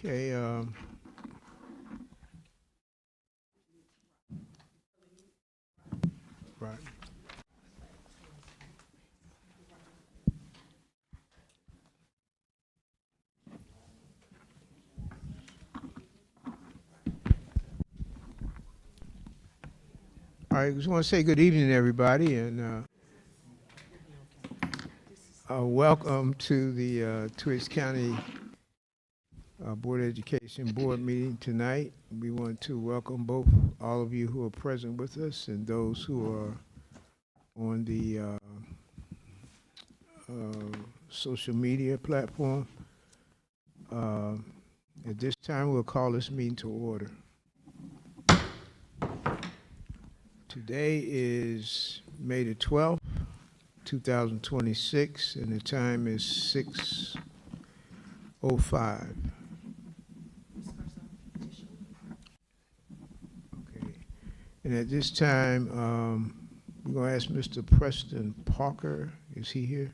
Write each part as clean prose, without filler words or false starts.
Okay, right. All right, just want to say good evening, everybody, and welcome to the Twiggs County Board of Education Board meeting tonight. We want to welcome all of you who are present with us and those who are on the social media platform. At this time, we'll call this meeting to order. Today is May the 12th, 2026, and the time is 6:05. Okay. And at this time, we're going to ask Mr. Preston Parker. Is he here?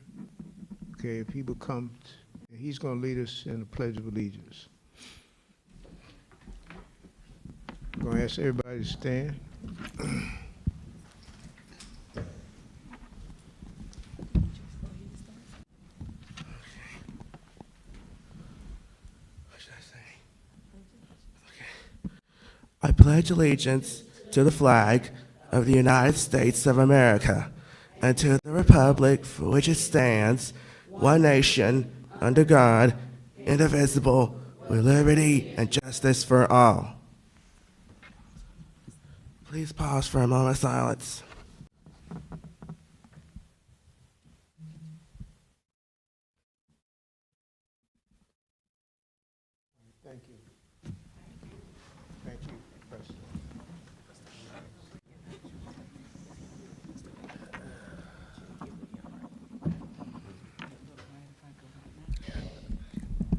Okay, if he would come, he's going to lead us in the Pledge of Allegiance. I'm going to ask everybody to stand. I pledge allegiance to the flag of the United States of America and to the republic for which it stands, one nation, under God, indivisible, with liberty and justice for all. Please pause for a moment of silence. Thank you. Thank you, Preston.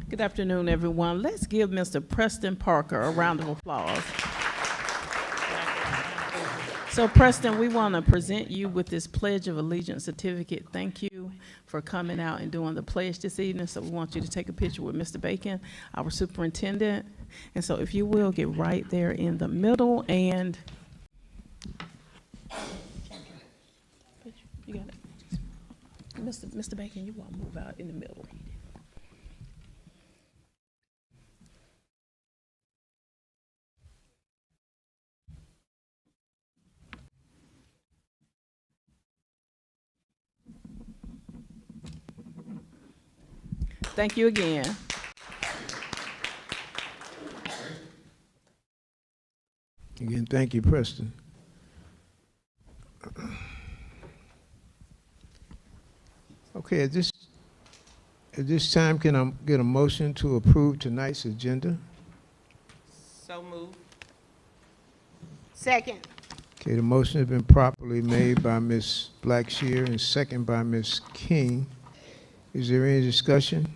Good afternoon, everyone. Let's give Mr. Preston Parker a round of applause. So, Preston, we want to present you with this Pledge of Allegiance certificate. Thank you for coming out and doing the pledge this evening. So we want you to take a picture with Mr. Bacon, our superintendent. And so if you will, get right there in the middle and you got it. Mr. Bacon, you want to move out in the middle. Thank you again. Again, thank you, Preston. Okay, at this time, can I get a motion to approve tonight's agenda? So moved. Second. Okay, the motion has been properly made by Ms. Blackshear and second by Ms. King. Is there any discussion?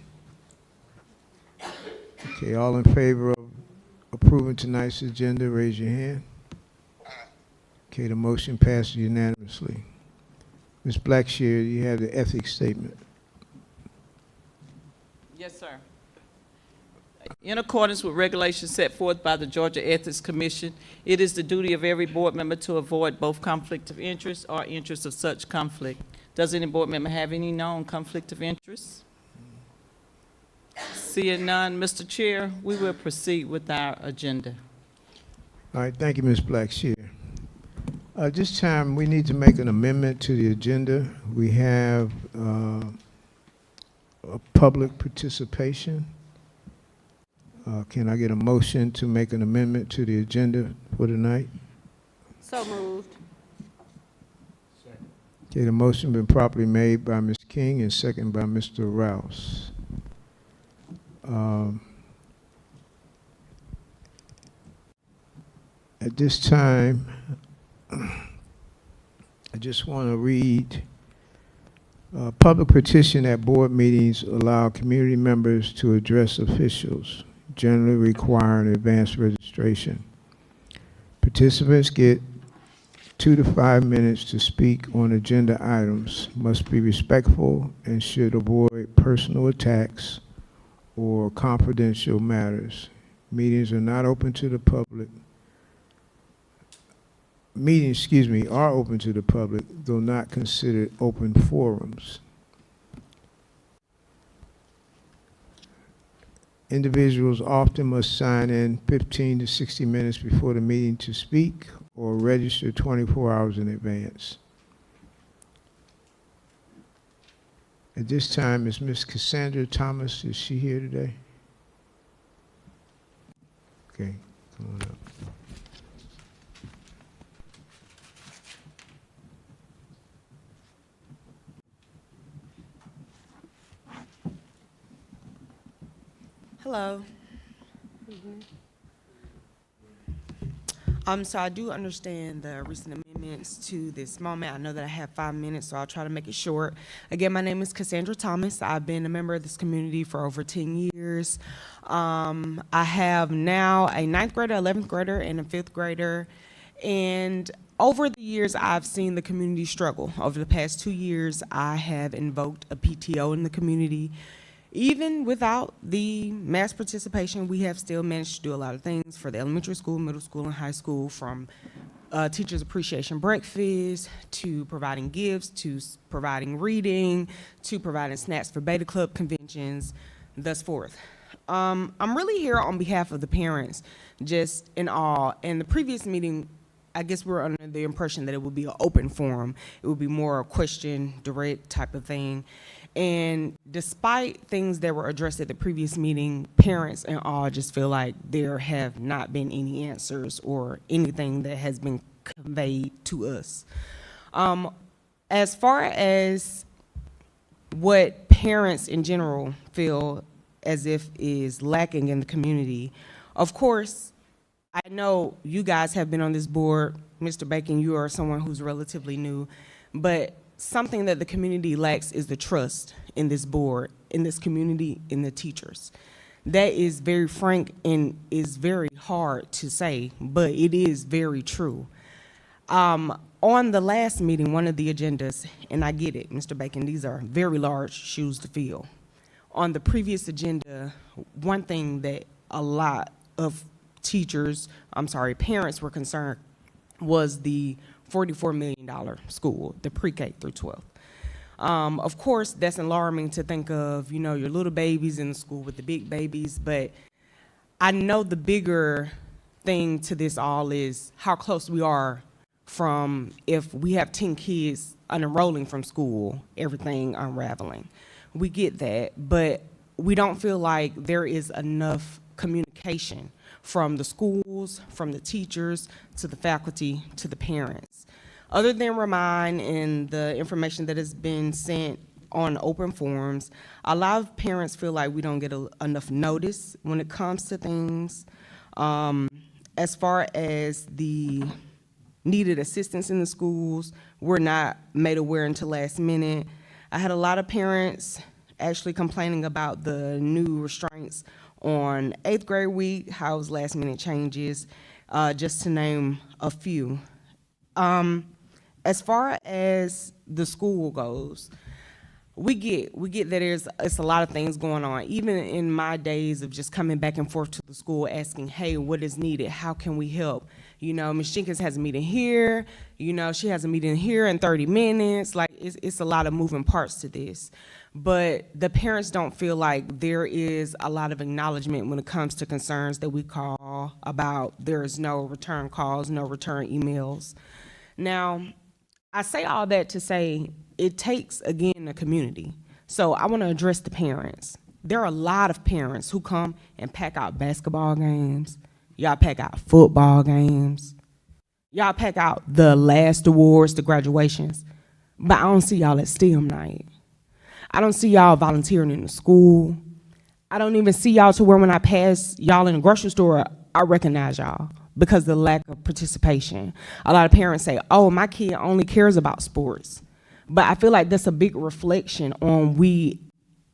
Okay, all in favor of approving tonight's agenda, raise your hand. Okay, the motion passes unanimously. Ms. Blackshear, you have the ethics statement. Yes, sir. In accordance with regulations set forth by the Georgia Ethics Commission, it is the duty of every board member to avoid both conflict of interest or interest of such conflict. Does any board member have any known conflict of interest? Seeing none, Mr. Chair, we will proceed with our agenda. All right, thank you, Ms. Blackshear. This time, we need to make an amendment to the agenda. We have a public participation. Can I get a motion to make an amendment to the agenda for tonight? So moved. Okay, the motion been properly made by Ms. King and second by Mr. Rouse. At this time, I just want to read, public petition at board meetings allow community members to address officials, generally requiring advanced registration. Participants get 2 to 5 minutes to speak on agenda items, must be respectful, and should avoid personal attacks or confidential matters. Meetings are not open to the public. Meetings, excuse me, are open to the public, though not considered open forums. Individuals often must sign in 15 to 60 minutes before the meeting to speak or register 24 hours in advance. At this time, is Ms. Cassandra Thomas, is she here today? Okay, come on up. Hello. So I do understand the recent amendments to this moment. I know that I have 5 minutes, so I'll try to make it short. Again, my name is Cassandra Thomas. I've been a member of this community for over 10 years. I have now a 9th grader, 11th grader, and a 5th grader. And over the years, I've seen the community struggle. Over the past 2 years, I have invoked a PTO in the community. Even without the mass participation, we have still managed to do a lot of things for the elementary school, middle school, and high school, from Teachers Appreciation Breakfast, to providing gifts, to providing reading, to providing snacks for Beta Club conventions, thus forth. I'm really here on behalf of the parents, just in awe. In the previous meeting, I guess we were under the impression that it would be an open forum. It would be more a question, direct type of thing. And despite things that were addressed at the previous meeting, parents and all just feel like there have not been any answers or anything that has been conveyed to us. As far as what parents in general feel as if is lacking in the community, of course, I know you guys have been on this board. Mr. Bacon, you are someone who's relatively new, but something that the community lacks is the trust in this board, in this community, in the teachers. That is very frank and is very hard to say, but it is very true. On the last meeting, one of the agendas, and I get it, Mr. Bacon, these are very large shoes to fill. On the previous agenda, one thing that a lot of parents were concerned was the $44 million school, the pre-K through 12. Of course, that's alarming to think of, your little babies in the school with the big babies, but I know the bigger thing to this all is how close we are from, if we have 10 kids unenrolling from school, everything unraveling. We get that, but we don't feel like there is enough communication from the schools, from the teachers, to the faculty, to the parents. Other than Remind and the information that has been sent on open forums, a lot of parents feel like we don't get enough notice when it comes to things. As far as the needed assistance in the schools, we're not made aware until last minute. I had a lot of parents actually complaining about the new restraints on 8th grade week, how it was last minute changes, just to name a few. As far as the school goes, we get that it's a lot of things going on. Even in my days of just coming back and forth to the school asking, hey, what is needed? How can we help? Ms. Jenkins has a meeting here. She has a meeting here in 30 minutes. Like, it's a lot of moving parts to this. But the parents don't feel like there is a lot of acknowledgement when it comes to concerns that we call about. There is no return calls, no return emails. Now, I say all that to say it takes, again, a community. So I want to address the parents. There are a lot of parents who come and pack out basketball games. Y'all pack out football games. Y'all pack out the last awards, the graduations. But I don't see y'all at STEM night. I don't see y'all volunteering in the school. I don't even see y'all to where when I pass y'all in the grocery store, I recognize y'all because of the lack of participation. A lot of parents say, oh, my kid only cares about sports. But I feel like that's a big reflection on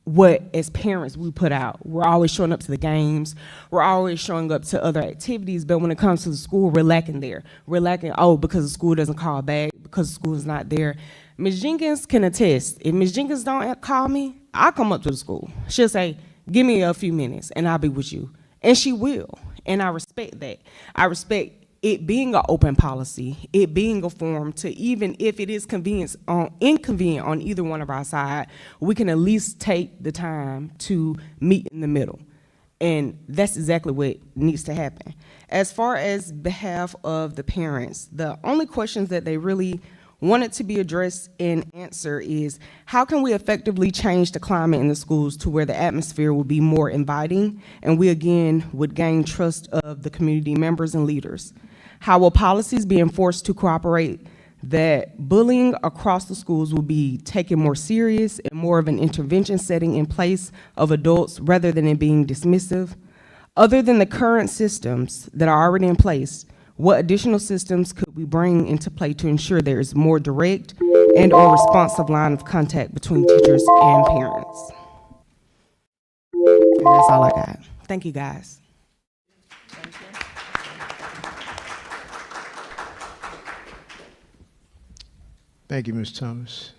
what as parents we put out. We're always showing up to the games. We're always showing up to other activities. But when it comes to the school, we're lacking there. We're lacking, because the school doesn't call back, because the school is not there. Ms. Jenkins can attest. If Ms. Jenkins don't call me, I'll come up to the school. She'll say, Give me a few minutes and I'll be with you. And she will. And I respect that. I respect it being an open policy, it being a forum to, even if it is inconvenient on either one of our side, we can at least take the time to meet in the middle. And that's exactly what needs to happen. As far as behalf of the parents, the only questions that they really wanted to be addressed and answered is, how can we effectively change the climate in the schools to where the atmosphere will be more inviting and we again would gain trust of the community members and leaders? How will policies be enforced to cooperate that bullying across the schools will be taken more serious and more of an intervention setting in place of adults rather than it being dismissive? Other than the current systems that are already in place, what additional systems could we bring into play to ensure there is more direct and or responsive line of contact between teachers and parents? And that's all I got. Thank you, guys. Thank you, Ms. Thomas.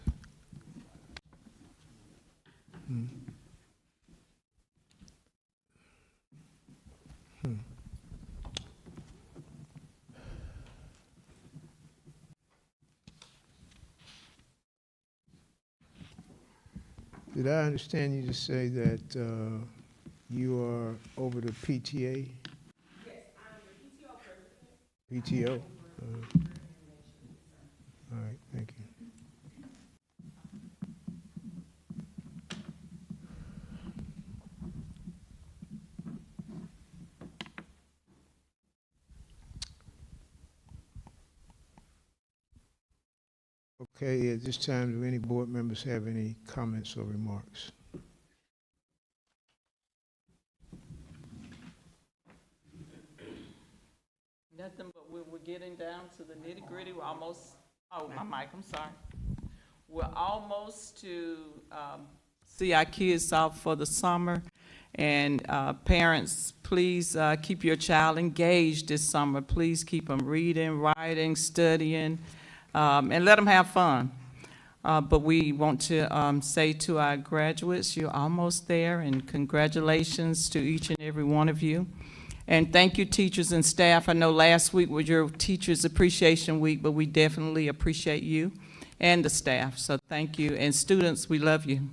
Did I understand you to say that you are over the PTA? Yes, I'm the PTO president. PTO? All right, thank you. Okay, at this time, do any board members have any comments or remarks? Nothing, but we're getting down to the nitty gritty. We're almost, oh, my mic, I'm sorry. We're almost to see our kids off for the summer. And parents, please keep your child engaged this summer. Please keep them reading, writing, studying, and let them have fun. But we want to say to our graduates, you're almost there, and congratulations to each and every one of you. And thank you, teachers and staff. I know last week was your Teachers Appreciation Week, but we definitely appreciate you and the staff. So thank you. And students, we love you.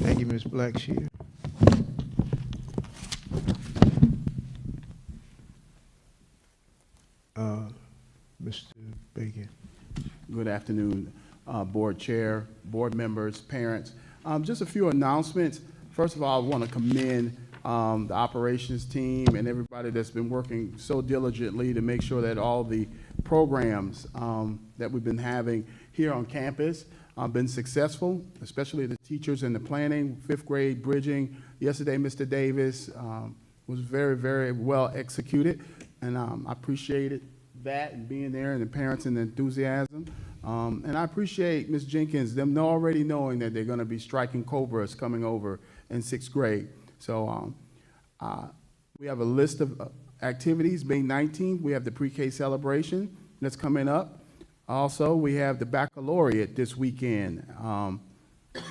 Thank you, Ms. Blackshear. Mr. Bacon. Good afternoon, Board Chair, board members, parents. Just a few announcements. First of all, I want to commend the operations team and everybody that's been working so diligently to make sure that all the programs that we've been having here on campus been successful, especially the teachers and the planning, fifth grade bridging. Yesterday, Mr. Davis was very, very well executed, and I appreciated that and being there and the parents and the enthusiasm. And I appreciate Ms. Jenkins, them already knowing that they're going to be striking Cobras coming over in sixth grade. So we have a list of activities. May 19th, we have the pre-K celebration that's coming up. Also, we have the baccalaureate this weekend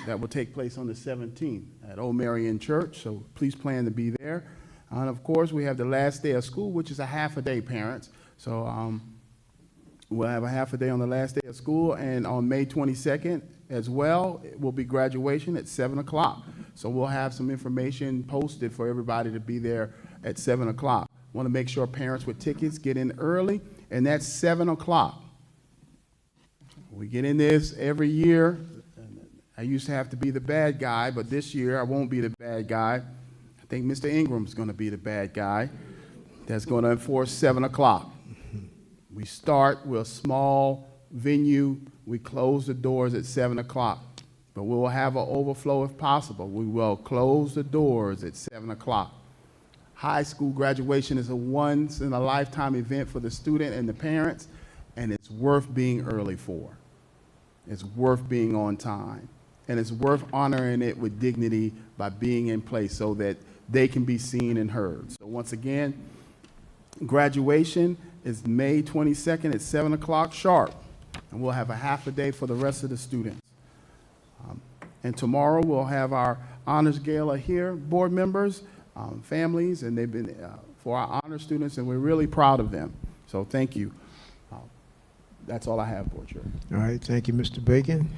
that will take place on the 17th at Old Marion Church, so please plan to be there. And of course, we have the last day of school, which is a half a day, parents. So we'll have a half a day on the last day of school, and on May 22nd as well, it will be graduation at 7 o'clock. So we'll have some information posted for everybody to be there at 7 o'clock. Want to make sure parents with tickets get in early, and that's 7 o'clock. We get in this every year. I used to have to be the bad guy, but this year I won't be the bad guy. I think Mr. Ingram's going to be the bad guy that's going to enforce 7 o'clock. We start with a small venue. We close the doors at 7 o'clock, but we will have an overflow if possible. We will close the doors at 7 o'clock. High school graduation is a once-in-a-lifetime event for the student and the parents, and it's worth being early for. It's worth being on time, and it's worth honoring it with dignity by being in place so that they can be seen and heard. So once again, graduation is May 22nd at 7 o'clock sharp, and we'll have a half a day for the rest of the students. And tomorrow, we'll have our honors gala here, board members, families, and they've been for our honor students, and we're really proud of them. So thank you. That's all I have, Board Chair. All right, thank you, Mr. Bacon.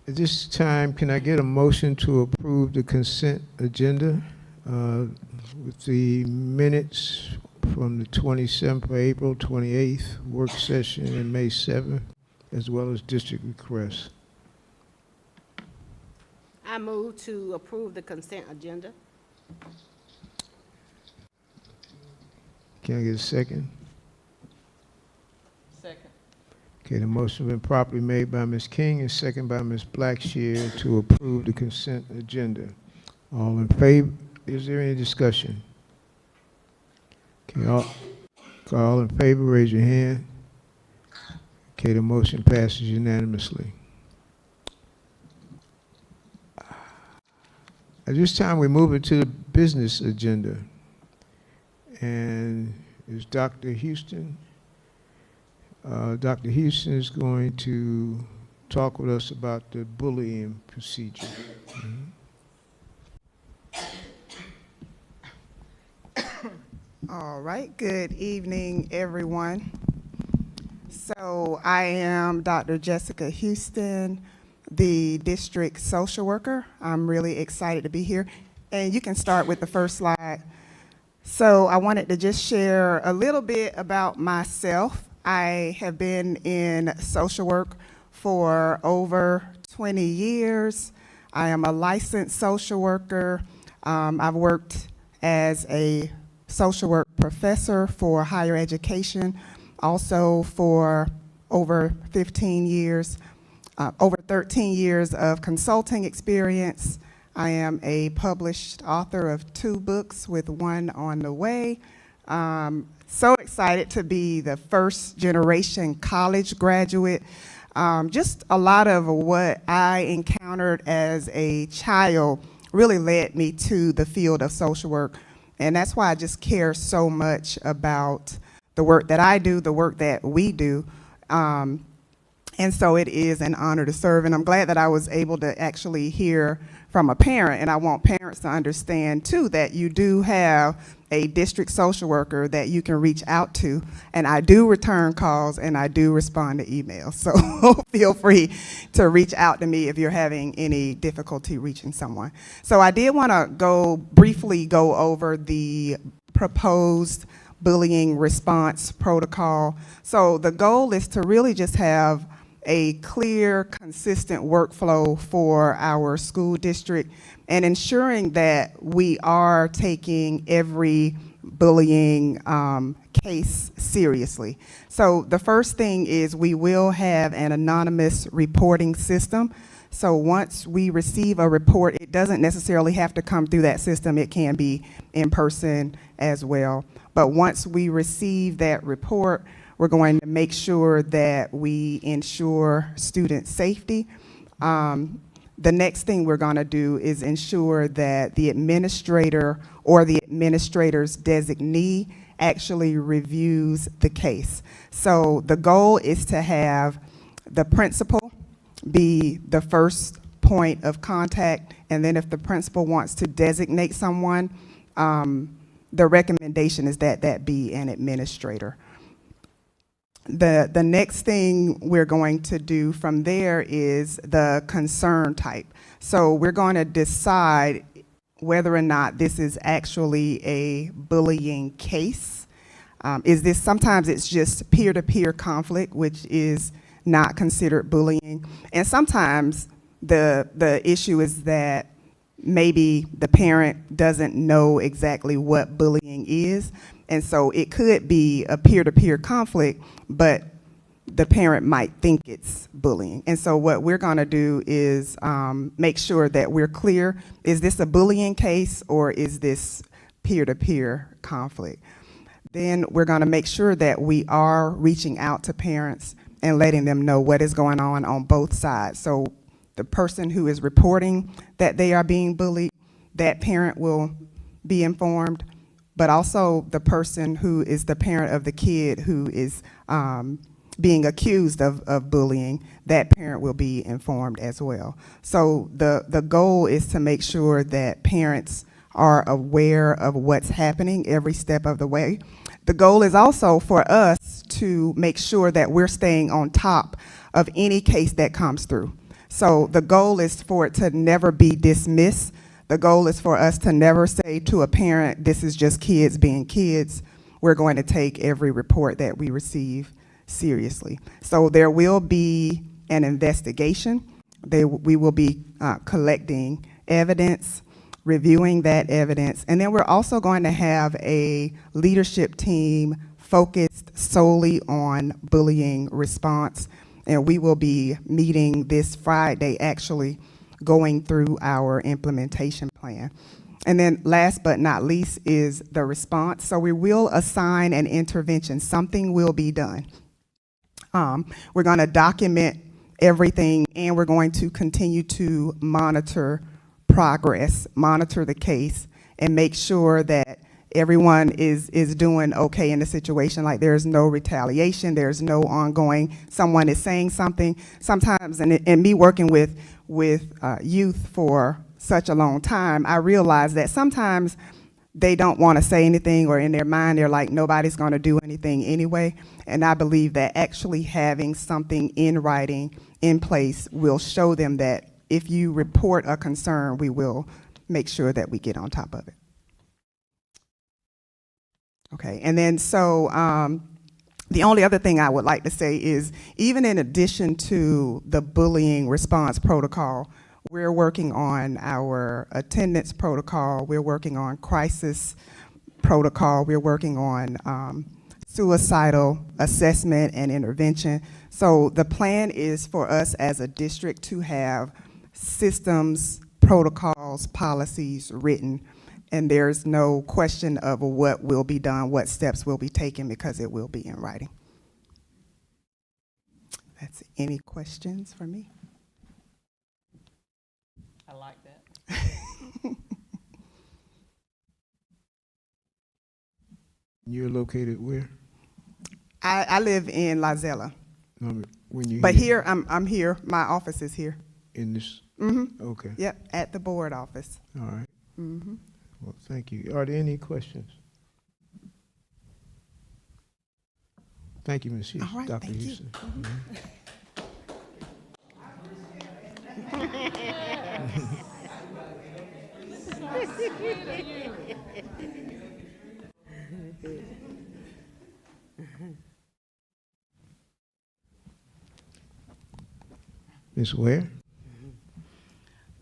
At this time, can I get a motion to approve the consent agenda with the minutes from the 27th of April, 28th work session, and May 7th, as well as district requests? I move to approve the consent agenda. Can I get a second? Second. Okay, the motion has been properly made by Ms. King and second by Ms. Blackshear to approve the consent agenda. All in favor? Is there any discussion? Okay, all in favor, raise your hand. Okay, the motion passes unanimously. At this time, we move into the business agenda. And is Dr. Houston? Dr. Houston is going to talk with us about the bullying procedure. All right, good evening, everyone. So I am Dr. Jessica Houston, the district social worker. I'm really excited to be here. And you can start with the first slide. So I wanted to just share a little bit about myself. I have been in social work for over 20 years. I am a licensed social worker. I've worked as a social work professor for higher education, also for over 15 years, over 13 years of consulting experience. I am a published author of 2 books with 1 on the way. So excited to be the first generation college graduate. Just a lot of what I encountered as a child really led me to the field of social work. And that's why I just care so much about the work that I do, the work that we do. And so it is an honor to serve. And I'm glad that I was able to actually hear from a parent. And I want parents to understand, too, that you do have a district social worker that you can reach out to. And I do return calls and I do respond to emails. So feel free to reach out to me if you're having any difficulty reaching someone. So I did want to briefly go over the proposed bullying response protocol. So the goal is to really just have a clear, consistent workflow for our school district and ensuring that we are taking every bullying case seriously. So the first thing is we will have an anonymous reporting system. So once we receive a report, it doesn't necessarily have to come through that system. It can be in person as well. But once we receive that report, we're going to make sure that we ensure student safety. The next thing we're going to do is ensure that the administrator or the administrator's designee actually reviews the case. So the goal is to have the principal be the first point of contact, and then if the principal wants to designate someone, the recommendation is that that be an administrator. The next thing we're going to do from there is the concern type. So we're going to decide whether or not this is actually a bullying case. Sometimes it's just peer-to-peer conflict, which is not considered bullying. And sometimes the issue is that maybe the parent doesn't know exactly what bullying is. And so it could be a peer-to-peer conflict, but the parent might think it's bullying. And so what we're going to do is make sure that we're clear, is this a bullying case or is this peer-to-peer conflict? Then we're going to make sure that we are reaching out to parents and letting them know what is going on both sides. So the person who is reporting that they are being bullied, that parent will be informed, but also the person who is the parent of the kid who is being accused of bullying, that parent will be informed as well. So the goal is to make sure that parents are aware of what's happening every step of the way. The goal is also for us to make sure that we're staying on top of any case that comes through. So the goal is for it to never be dismissed. The goal is for us to never say to a parent, this is just kids being kids. We're going to take every report that we receive seriously. So there will be an investigation. We will be collecting evidence, reviewing that evidence, and then we're also going to have a leadership team focused solely on bullying response. And we will be meeting this Friday, actually, going through our implementation plan. And then last but not least is the response. So we will assign an intervention. Something will be done. We're going to document everything, and we're going to continue to monitor progress, monitor the case, and make sure that everyone is doing okay in the situation. Like there's no retaliation, there's no ongoing, someone is saying something. Sometimes, and me working with youth for such a long time, I realize that sometimes they don't want to say anything, or in their mind they're like, nobody's going to do anything anyway. And I believe that actually having something in writing in place will show them that if you report a concern, we will make sure that we get on top of it. Okay, and then so the only other thing I would like to say is, even in addition to the bullying response protocol, we're working on our attendance protocol, we're working on crisis protocol, we're working on suicidal assessment and intervention. So the plan is for us as a district to have systems, protocols, policies written, and there's no question of what will be done, what steps will be taken, because it will be in writing. That's any questions for me? I like that. You're located where? I live in Lizella, When you but here, I'm here, my office is here. in this? Mm-hmm. Okay. Yep, at the board office. All right. Mm-hmm. Well, thank you. Are there any questions? Thank you, Ms. Houston. All right, Dr. thank you. Houston. Ms. Ware?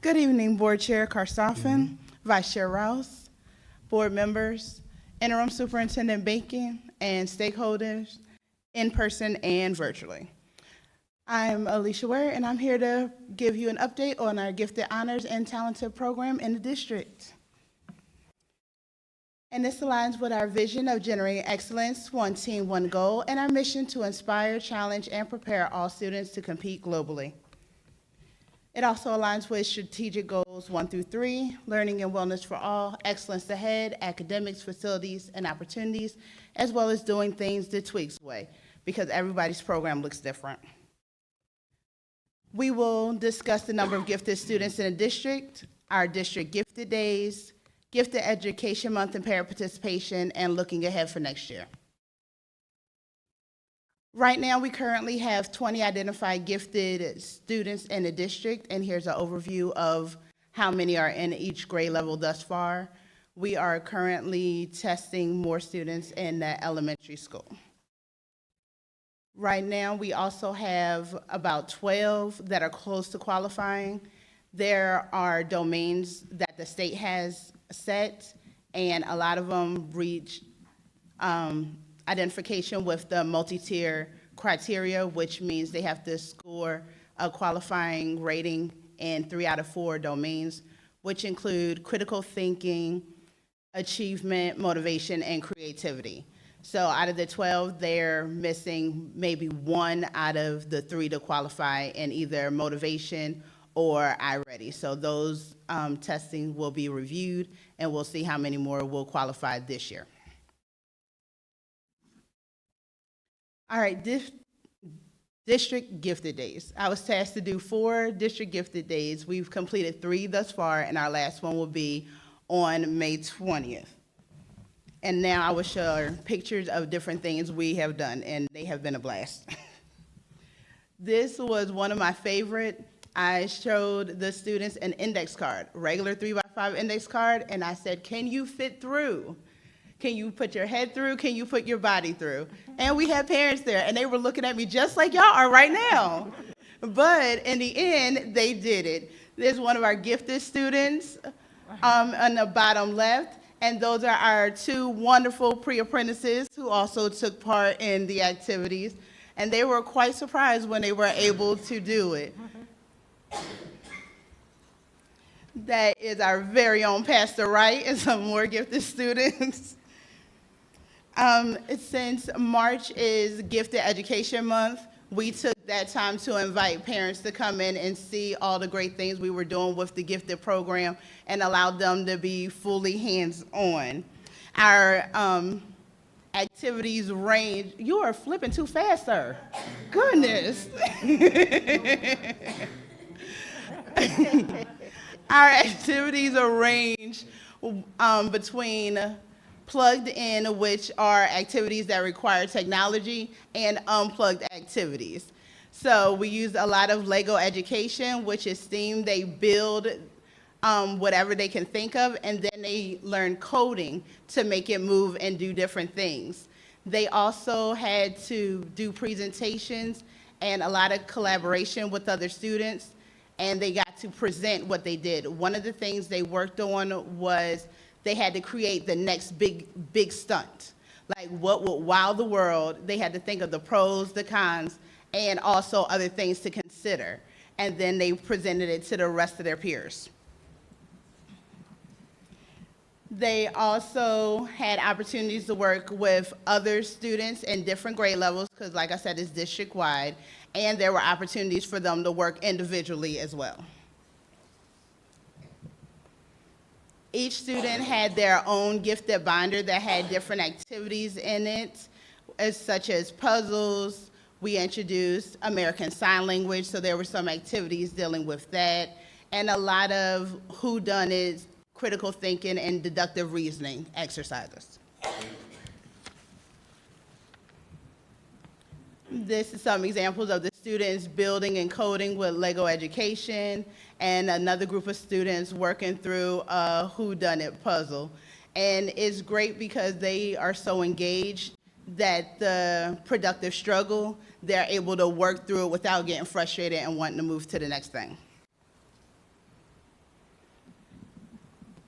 Good evening, Board Chair Karstoffen, Vice Chair Rouse, board members, Interim Superintendent Bacon, and stakeholders in person and virtually. I'm Alicia Ware, and I'm here to give you an update on our Gifted Honors and Talented program in the district. And this aligns with our vision of generating excellence, one team, one goal, and our mission to inspire, challenge, and prepare all students to compete globally. It also aligns with strategic goals 1 through 3, learning and wellness for all, excellence ahead, academics, facilities, and opportunities, as well as doing things the Tweaks way, because everybody's program looks different. We will discuss the number of gifted students in the district, our district gifted days, Gifted Education Month and parent participation, and looking ahead for next year. Right now, we currently have 20 identified gifted students in the district, and here's an overview of how many are in each grade level thus far. We are currently testing more students in the elementary school. Right now, we also have about 12 that are close to qualifying. There are domains that the state has set, and a lot of them reach identification with the multi-tier criteria, which means they have to score a qualifying rating in 3 out of 4 domains, which include critical thinking, achievement, motivation, and creativity. So out of the 12, they're missing maybe 1 out of the 3 to qualify in either motivation or iReady. So those testing will be reviewed, and we'll see how many more will qualify this year. All right, District Gifted Days. I was tasked to do 4 District Gifted Days. We've completed 3 thus far, and our last one will be on May 20th. And now I will show pictures of different things we have done, and they have been a blast. This was one of my favorite. I showed the students an index card, regular 3x5 index card, and I said, can you fit through? Can you put your head through? Can you put your body through? And we had parents there, and they were looking at me just like y'all are right now. But in the end, they did it. There's one of our gifted students on the bottom left, and those are our 2 wonderful pre-apprentices who also took part in the activities, and they were quite surprised when they were able to do it. That is our very own Pastor Wright and some more gifted students. Since March is Gifted Education Month, we took that time to invite parents to come in and see all the great things we were doing with the gifted program and allowed them to be fully hands-on. Our activities range, you are flipping too fast, sir. Goodness. Our activities range between plugged in, which are activities that require technology, and unplugged activities. So we use a lot of Lego education, which is STEAM. They build whatever they can think of, and then they learn coding to make it move and do different things. They also had to do presentations and a lot of collaboration with other students, and they got to present what they did. One of the things they worked on was they had to create the next big stunt. Like what would wow the world? They had to think of the pros, the cons, and also other things to consider. And then they presented it to the rest of their peers. They also had opportunities to work with other students in different grade levels, because like I said, it's district-wide, and there were opportunities for them to work individually as well. Each student had their own gifted binder that had different activities in it, such as puzzles. We introduced American Sign Language, so there were some activities dealing with that, and a lot of whodunits, critical thinking, and deductive reasoning exercises. This is some examples of the students building and coding with Lego education, and another group of students working through a whodunit puzzle. And it's great because they are so engaged that the productive struggle, they're able to work through it without getting frustrated and wanting to move to the next thing.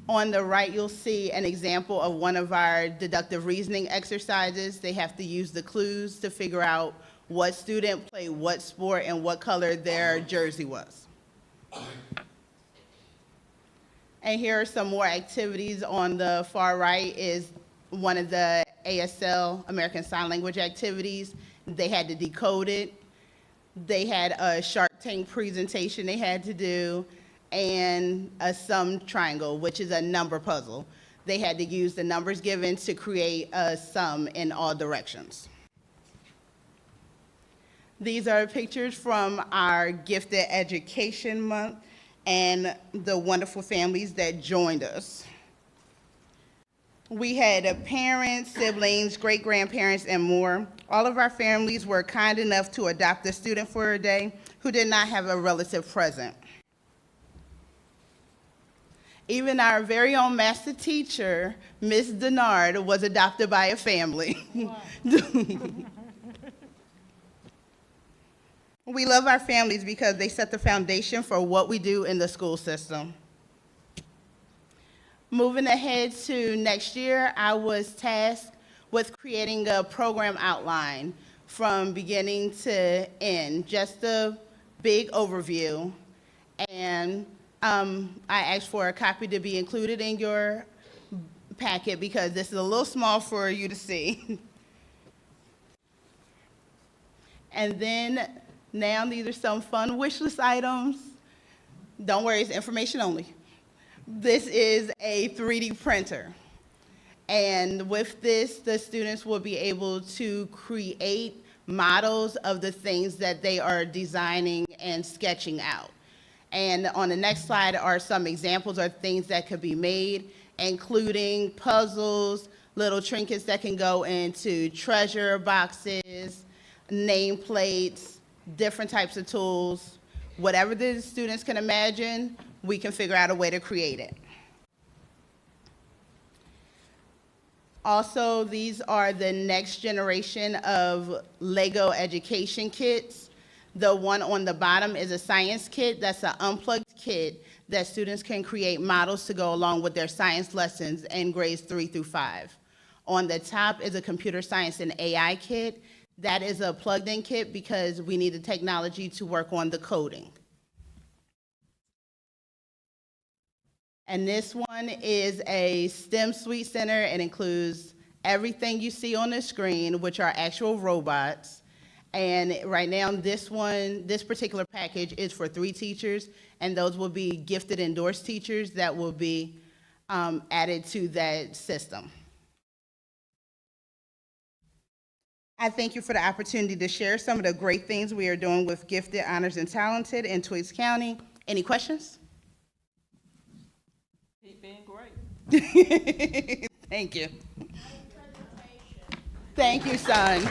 On the right, you'll see an example of one of our deductive reasoning exercises. They have to use the clues to figure out what student played what sport and what color their jersey was. And here are some more activities. On the far right is one of the ASL, American Sign Language activities. They had to decode it. They had a Shark Tank presentation they had to do, and a sum triangle, which is a number puzzle. They had to use the numbers given to create a sum in all directions. These are pictures from our Gifted Education Month and the wonderful families that joined us. We had parents, siblings, great-grandparents, and more. All of our families were kind enough to adopt a student for a day who did not have a relative present. Even our very own master teacher, Miss Denard, was adopted by a family. We love our families because they set the foundation for what we do in the school system. Moving ahead to next year, I was tasked with creating a program outline from beginning to end, just a big overview. And I asked for a copy to be included in your packet because this is a little small for you to see. And then now these are some fun wish list items. Don't worry, it's information only. This is a 3D printer. And with this, the students will be able to create models of the things that they are designing and sketching out. And on the next slide are some examples of things that could be made, including puzzles, little trinkets that can go into treasure boxes, nameplates, different types of tools. Whatever the students can imagine, we can figure out a way to create it. Also, these are the next generation of Lego education kits. The one on the bottom is a science kit. That's an unplugged kit that students can create models to go along with their science lessons in grades 3 through 5. On the top is a computer science and AI kit. That is a plugged-in kit because we need the technology to work on the coding. And this one is a STEM Suite Center. It includes everything you see on the screen, which are actual robots. And right now, this particular package is for 3 teachers, and those will be gifted endorsed teachers that will be added to that system. I thank you for the opportunity to share some of the great things we are doing with Gifted, Honors, and Talented in Twiggs County. Any questions? Keep being great. Thank you. Thank you, son.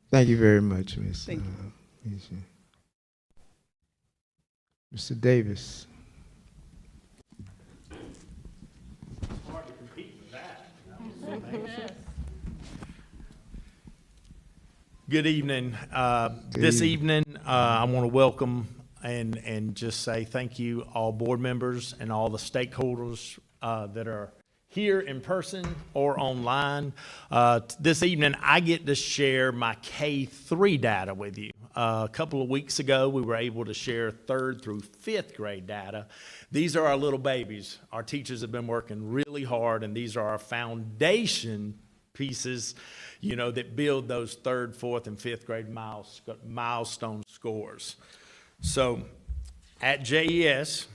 Thank you very much, Ms. Thank Misha. Mr. Davis. Good evening. This evening, I want to welcome and just say thank you all board members and all the stakeholders that are here in person or online. This evening, I get to share my K-3 data with you. A couple of weeks ago, we were able to share 3rd through 5th grade data. These are our little babies. Our teachers have been working really hard, and these are our foundation pieces, you know, that build those 3rd, 4th, and 5th grade milestone scores. So at JES,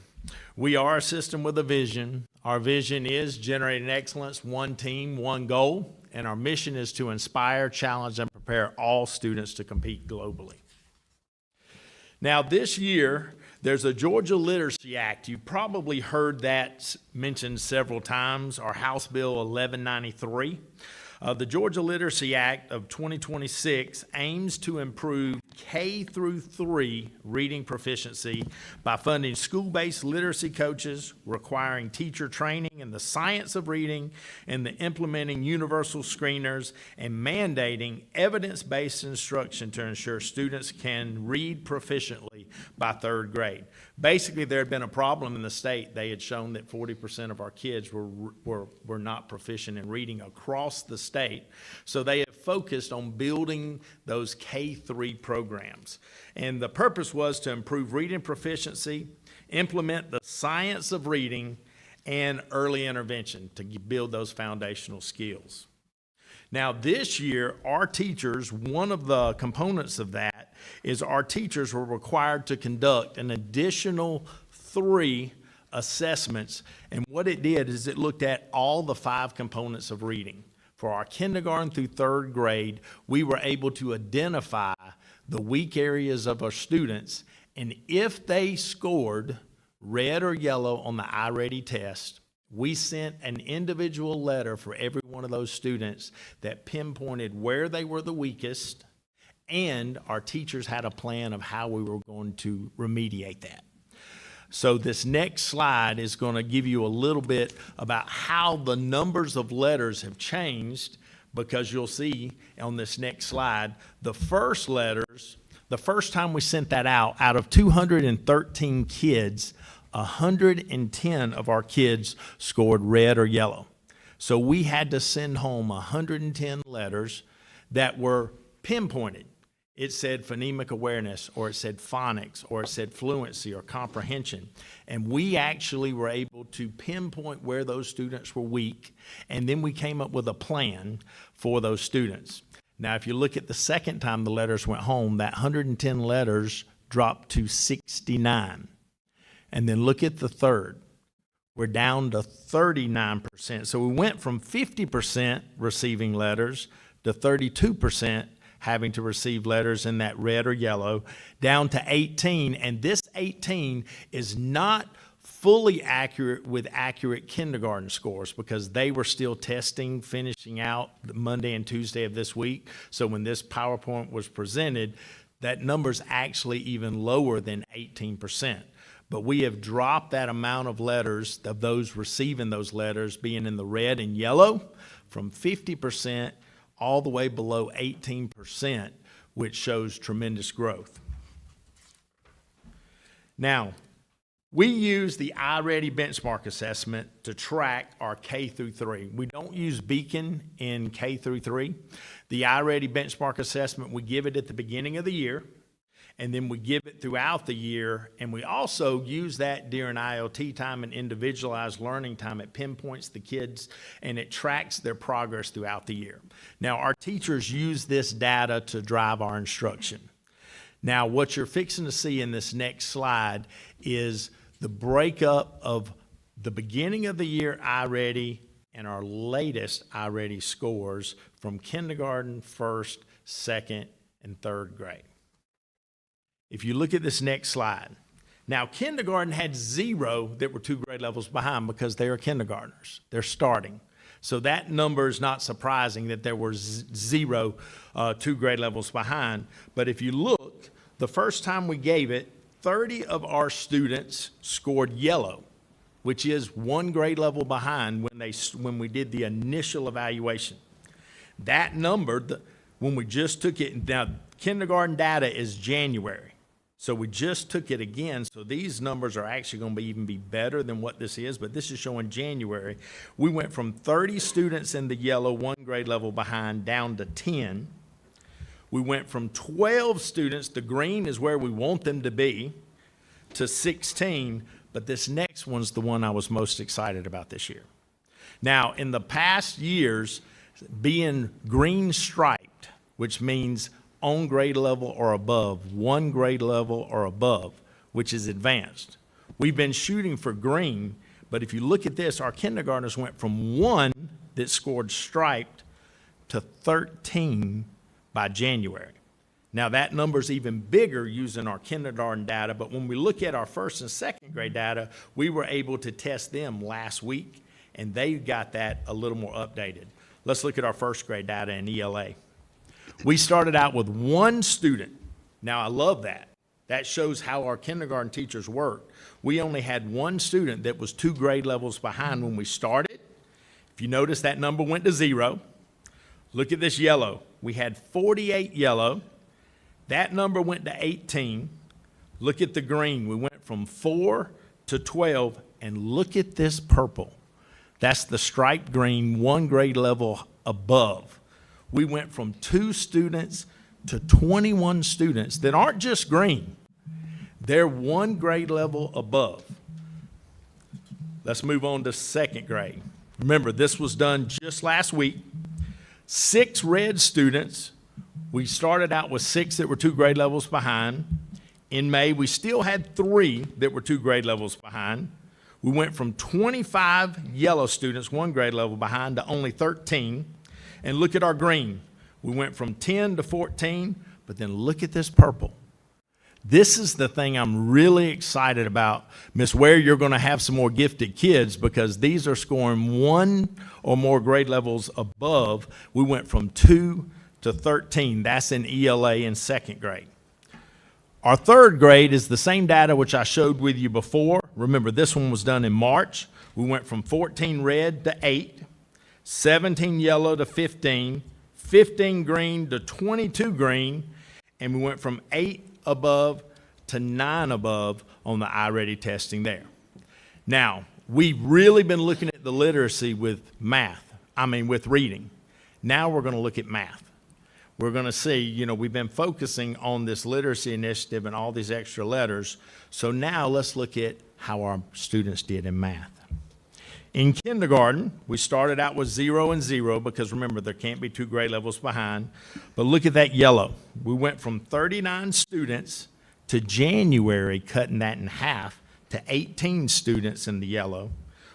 we are a system with a vision. Our vision is generating excellence, one team, one goal, and our mission is to inspire, challenge, and prepare all students to compete globally. Now, this year, there's a Georgia Literacy Act. You've probably heard that mentioned several times, our House Bill 1193. The Georgia Literacy Act of 2026 aims to improve K through 3 reading proficiency by funding school-based literacy coaches, requiring teacher training in the science of reading, and implementing universal screeners, and mandating evidence-based instruction to ensure students can read proficiently by 3rd grade. Basically, there had been a problem in the state. They had shown that 40% of our kids were not proficient in reading across the state. So they have focused on building those K-3 programs. And the purpose was to improve reading proficiency, implement the science of reading, and early intervention to build those foundational skills. Now, this year, our teachers, one of the components of that is our teachers were required to conduct an additional 3 assessments. And what it did is it looked at all the 5 components of reading. For our kindergarten through 3rd grade, we were able to identify the weak areas of our students, and if they scored red or yellow on the iReady test, we sent an individual letter for every one of those students that pinpointed where they were the weakest, and our teachers had a plan of how we were going to remediate that. So this next slide is going to give you a little bit about how the numbers of letters have changed, because you'll see on this next slide, the first letters, the first time we sent that out of 213 kids, 110 of our kids scored red or yellow. So we had to send home 110 letters that were pinpointed. It said phonemic awareness, or it said phonics, or it said fluency or comprehension. And we actually were able to pinpoint where those students were weak, and then we came up with a plan for those students. Now, if you look at the second time the letters went home, that 110 letters dropped to 69. And then look at the third, we're down to 39%. So we went from 50% receiving letters to 32% having to receive letters in that red or yellow, down to 18. And this 18 is not fully accurate with accurate kindergarten scores because they were still testing, finishing out Monday and Tuesday of this week. So when this PowerPoint was presented, that number's actually even lower than 18%. But we have dropped that amount of letters, of those receiving those letters being in the red and yellow, from 50% all the way below 18%, which shows tremendous growth. Now, we use the iReady benchmark assessment to track our K through 3. We don't use Beacon in K through 3. The iReady benchmark assessment, we give it at the beginning of the year, and then we give it throughout the year, and we also use that during ILT time and individualized learning time. It pinpoints the kids, and it tracks their progress throughout the year. Now, our teachers use this data to drive our instruction. Now, what you're fixing to see in this next slide is the breakup of the beginning of the year iReady and our latest iReady scores from kindergarten, first, second, and third grade. If you look at this next slide, now kindergarten had 0 that were 2 grade levels behind because they are kindergartners. They're starting. So that number is not surprising that there were 0 2 grade levels behind. But if you look, the first time we gave it, 30 of our students scored yellow, which is 1 grade level behind when we did the initial evaluation. That number, when we just took it, now kindergarten data is January. So we just took it again, so these numbers are actually going to even be better than what this is, but this is showing January. We went from 30 students in the yellow, 1 grade level behind, down to 10. We went from 12 students, the green is where we want them to be, to 16, but this next one's the one I was most excited about this year. Now, in the past years, being green striped, which means on grade level or above, 1 grade level or above, which is advanced. We've been shooting for green, but if you look at this, our kindergartners went from 1 that scored striped to 13 by January. Now that number's even bigger using our kindergarten data, but when we look at our first and second grade data, we were able to test them last week, and they got that a little more updated. Let's look at our first grade data in ELA. We started out with 1 student. Now, I love that. That shows how our kindergarten teachers work. We only had 1 student that was 2 grade levels behind when we started. If you notice, that number went to 0. Look at this yellow. We had 48 yellow. That number went to 18. Look at the green. We went from 4 to 12. And look at this purple. That's the striped green, 1 grade level above. We went from 2 students to 21 students that aren't just green. They're 1 grade level above. Let's move on to second grade. Remember, this was done just last week. 6 red students. We started out with 6 that were 2 grade levels behind. In May, we still had 3 that were 2 grade levels behind. We went from 25 yellow students, 1 grade level behind, to only 13. And look at our green. We went from 10 to 14, but then look at this purple. This is the thing I'm really excited about. Miss Ware, you're going to have some more gifted kids because these are scoring 1 or more grade levels above. We went from 2 to 13. That's in ELA in second grade. Our third grade is the same data which I showed with you before. Remember, this one was done in March. We went from 14 red to 8. 17 yellow to 15, 15 green to 22 green, and we went from 8 above to 9 above on the iReady testing there. Now, we've really been looking at the literacy with with reading. Now we're going to look at math. We're going to see, we've been focusing on this literacy initiative and all these extra letters. So now let's look at how our students did in math. In kindergarten, we started out with 0 and 0 because remember, there can't be 2 grade levels behind. But look at that yellow. We went from 39 students to January, cutting that in half, to 18 students in the yellow.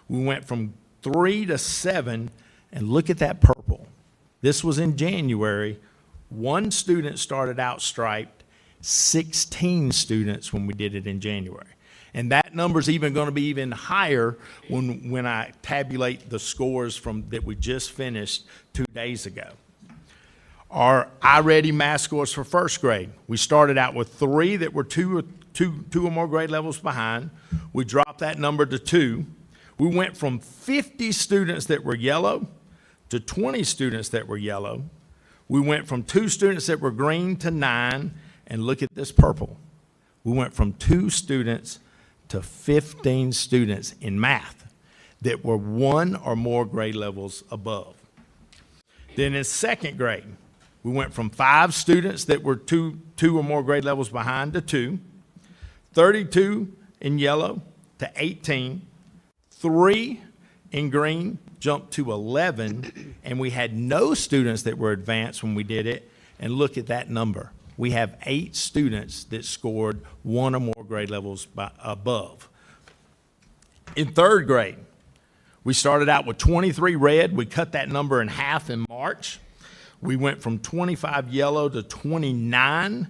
We went from 3 to 7, and look at that purple. This was in January. 1 student started out striped, 16 students when we did it in January. And that number's even going to be even higher when I tabulate the scores from that we just finished 2 days ago. Our iReady math scores for first grade. We started out with 3 that were two or more grade levels behind. We dropped that number to 2. We went from 50 students that were yellow to 20 students that were yellow. We went from 2 students that were green to 9, and look at this purple. We went from 2 students to 15 students in math that were 1 or more grade levels above. Then in second grade, we went from 5 students that were two or more grade levels behind to 2, 32 in yellow to 18, 3 in green jumped to 11, and we had no students that were advanced when we did it. And look at that number. We have 8 students that scored 1 or more grade levels above. In third grade, we started out with 23 red. We cut that number in half in March. We went from 25 yellow to 29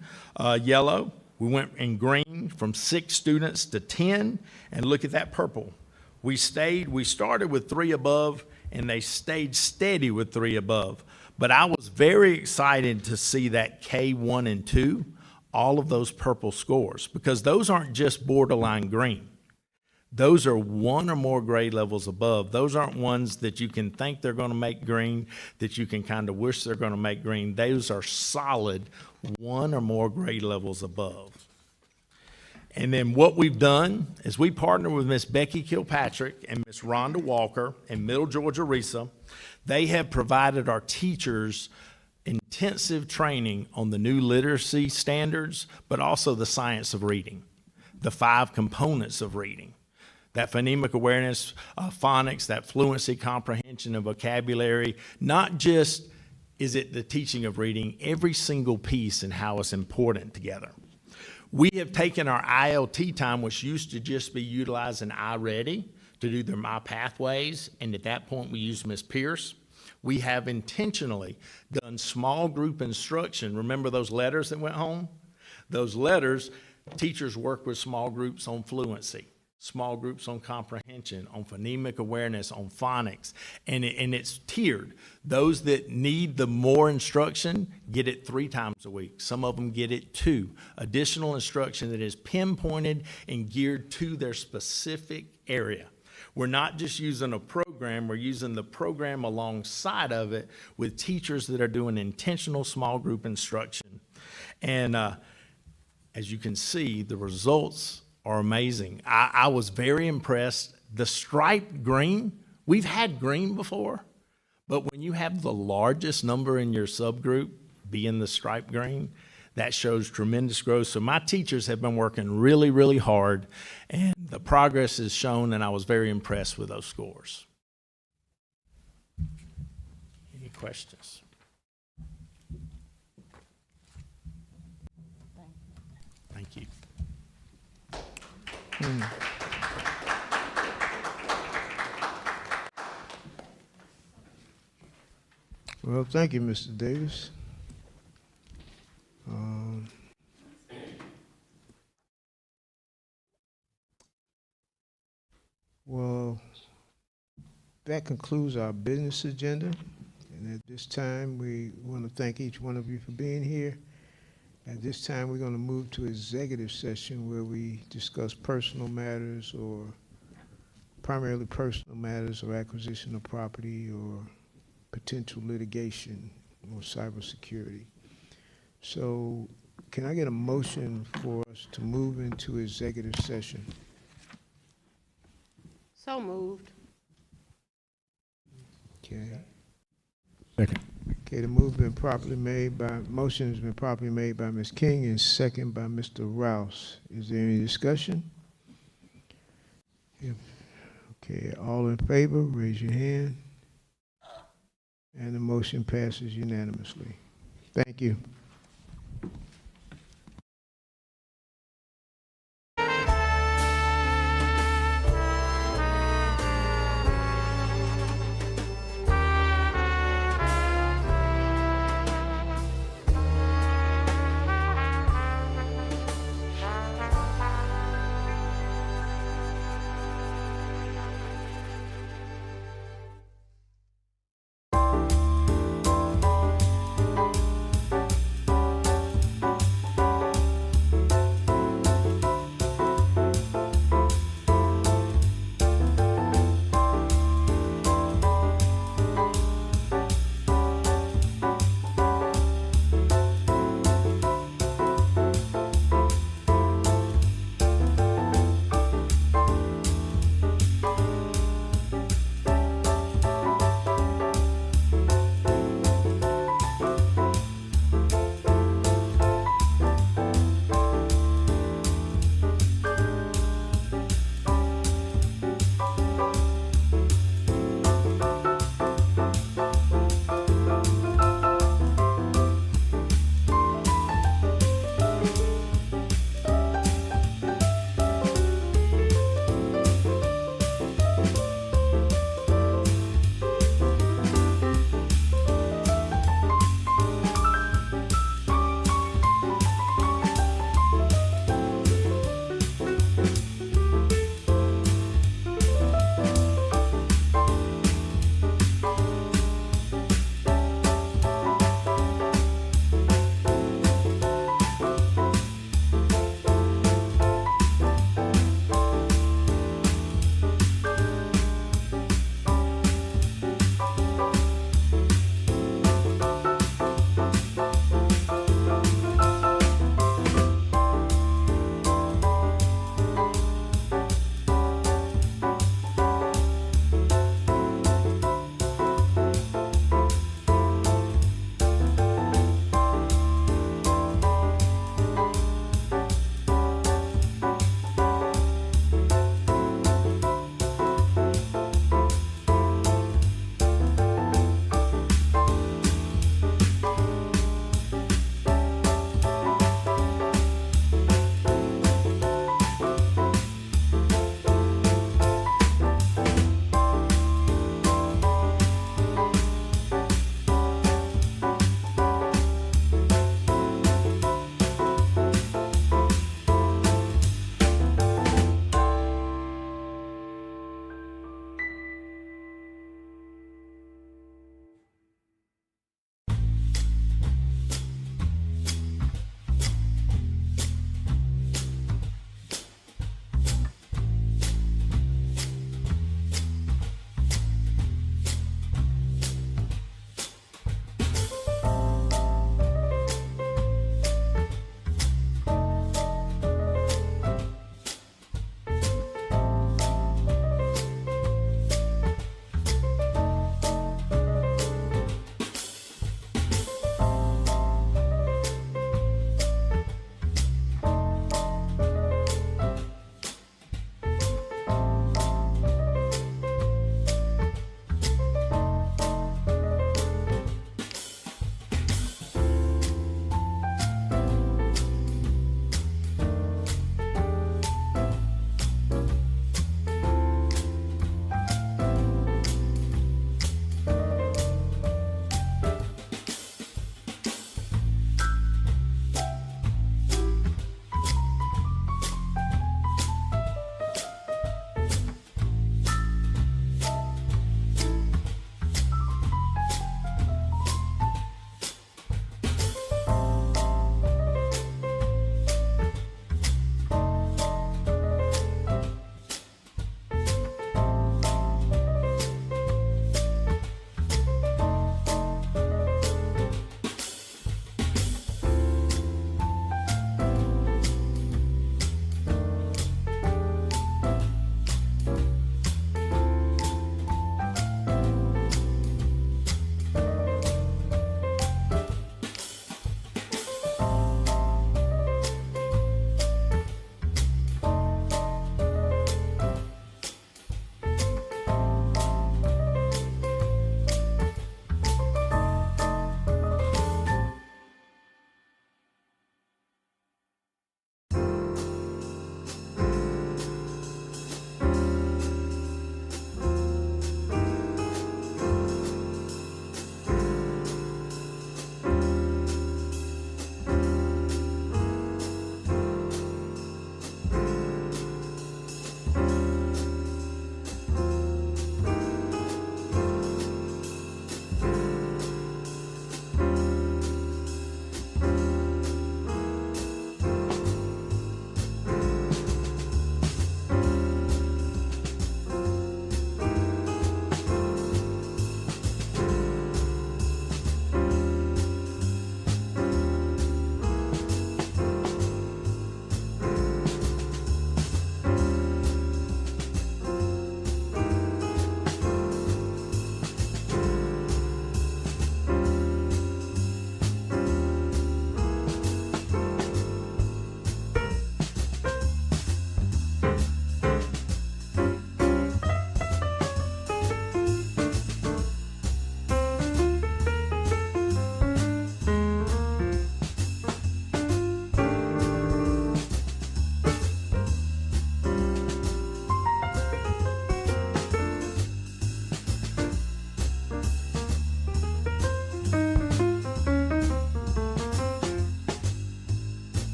yellow. We went in green from 6 students to 10. And look at that purple. We started with 3 above, and they stayed steady with 3 above. But I was very excited to see that K1 and 2, all of those purple scores, because those aren't just borderline green. Those are 1 or more grade levels above. Those aren't ones that you can think they're going to make green, that you can kind of wish they're going to make green. Those are solid 1 or more grade levels above. And then what we've done is we partner with Miss Becky Kilpatrick and Miss Rhonda Walker in Middle Georgia RESA. They have provided our teachers intensive training on the new literacy standards, but also the science of reading, the 5 components of reading. That phonemic awareness, phonics, that fluency, comprehension, and vocabulary. Not just is it the teaching of reading, every single piece and how it's important together. We have taken our ILT time, which used to just be utilized in iReady to do their My Pathways, and at that point we used Ms. Pierce. We have intentionally done small group instruction. Remember those letters that went home? Those letters, teachers work with small groups on fluency, small groups on comprehension, on phonemic awareness, on phonics, and it's tiered. Those that need the more instruction get it 3 times a week. Some of them get it 2. Additional instruction that is pinpointed and geared to their specific area. We're not just using a program, we're using the program alongside of it with teachers that are doing intentional small group instruction. And as you can see, the results are amazing. I was very impressed. The striped green, we've had green before, but when you have the largest number in your subgroup being the striped green, that shows tremendous growth. So my teachers have been working really, really hard, and the progress is shown, and I was very impressed with those scores. Any questions? Thank you. Well, thank you, Mr. Davis. Well, that concludes our business agenda. And at this time, we want to thank each one of you for being here. At this time, we're going to move to executive session where we discuss personal matters, or primarily personal matters, or acquisition of property, or potential litigation, or cybersecurity. So can I get a motion for us to move into executive session? So moved. Okay. Second. Okay, the motion has been properly made by Ms. King and second by Mr. Rouse. Is there any discussion? Okay, all in favor, raise your hand. And the motion passes unanimously. Thank you.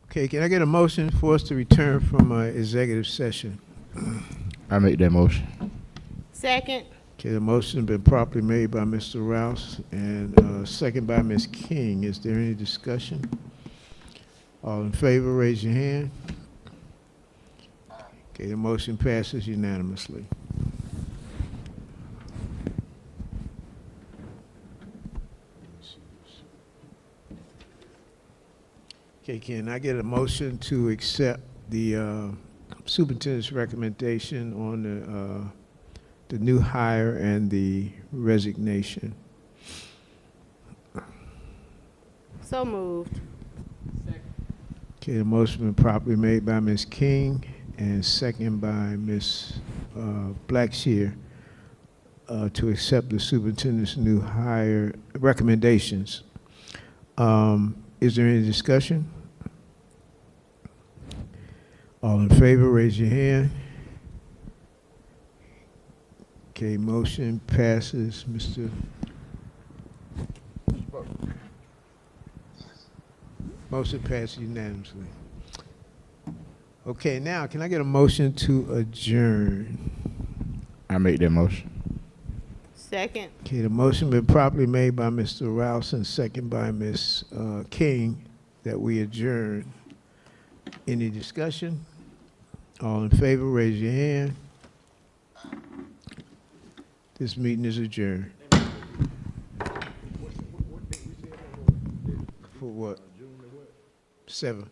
Okay, can I get a motion for us to return from executive session? I make that motion. Second. Okay, the motion has been properly made by Mr. Rouse and second by Ms. King. Is there any discussion? All in favor, raise your hand. Okay, the motion passes unanimously. Okay, can I get a motion to accept the superintendent's recommendation on the new hire and the resignation? So moved. Okay, the motion been properly made by Ms. King and second by Ms. Blackshear to accept the superintendent's new hire recommendations. Is there any discussion? All in favor, raise your hand. Okay, motion passes. Motion passes unanimously. Okay, now, can I get a motion to adjourn? I make that motion. Second. Okay, the motion been properly made by Mr. Rouse and second by Ms. King that we adjourn. Any discussion? All in favor, raise your hand. This meeting is adjourned. For what? 7.